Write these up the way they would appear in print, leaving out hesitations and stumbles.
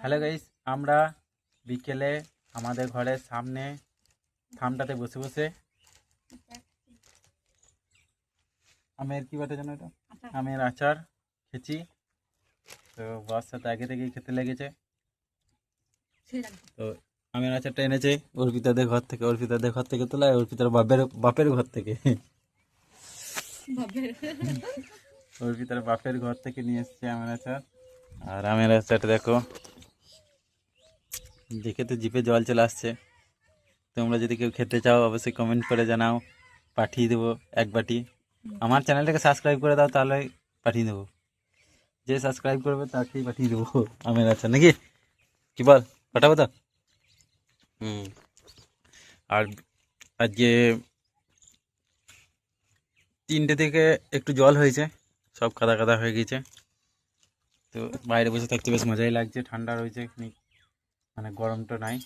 Hello guys, আমরা বিকেলে আমাদের ঘরের সামনে থামটাতে বসে বসে আমের কি বটে জানো এটা, আমের আচার খেয়েছি। তো বর্ষা তো আগে থেকেই খেতে লেগেছে। তো আমের আচারটা এনেছে অর্পিতাদের ঘর থেকে, তোলা অর্পিতার বাপের ঘর থেকে, অর্পিতার বাপের ঘর থেকে নিয়ে এসছে আমের আচার। আর আমের আচারটা দেখো, দেখে তো জিভে জল চলে আসছে। তোমরা যদি কেউ খেতে চাও অবশ্যই কমেন্ট করে জানাও, পাঠিয়ে দেবো এক বাটি। আমার চ্যানেলটাকে সাবস্ক্রাইব করে দাও, তাহলে পাঠিয়ে দেবো। যে সাবস্ক্রাইব করবে তাকেই পাঠিয়ে দেবো আমের আচার, নাকি কি বল? পাঠাবো তো। আর আজকে 3টে থেকে একটু জল হয়েছে, সব কাদা কাদা হয়ে গেছে। তো বাইরে বসে থাকতে বেশ মজাই লাগছে, ঠান্ডা রয়েছে, মানে গরমটা নাই।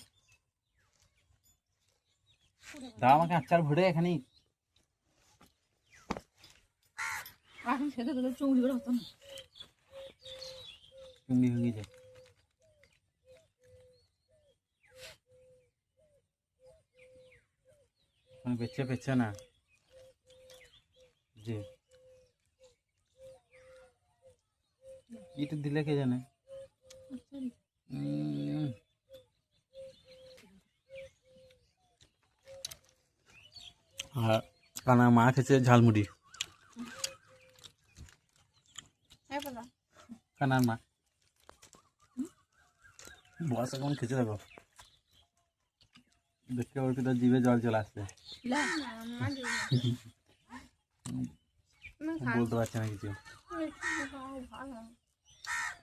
দাও আমাকে আচার ভরে এখানে। এখন খেতে তোদের চুংড়ি করে হতো না। চুঙ্গি ভেঙে যায়। বেছে পেছে না যে এটা দিলে কে জানে। আর কানা মা খেয়েছে ঝালমুড়ি, কানার মা বস এখন খেয়েছে। দেখো দেখতে ওর তার জিভে জল চলে আসছে, বলতে পারছে না কিছু।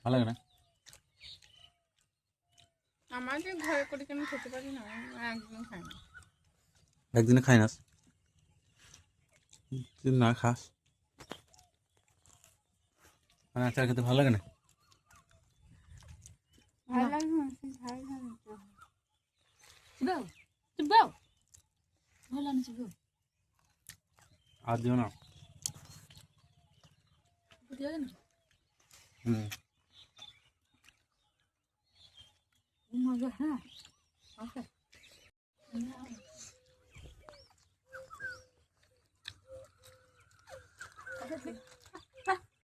ভালো লাগে না আমাকে ঘরে করে কেন খেতে পারি না, একদিন খাই না। একদিনে খাই না, তুই না খাস মানে আচার খেতে ভালো লাগে না। ভালো লাগে না, চিবাও ভালো না, চিবাও আর দিও না। মজা। হ্যাঁ আচ্ছা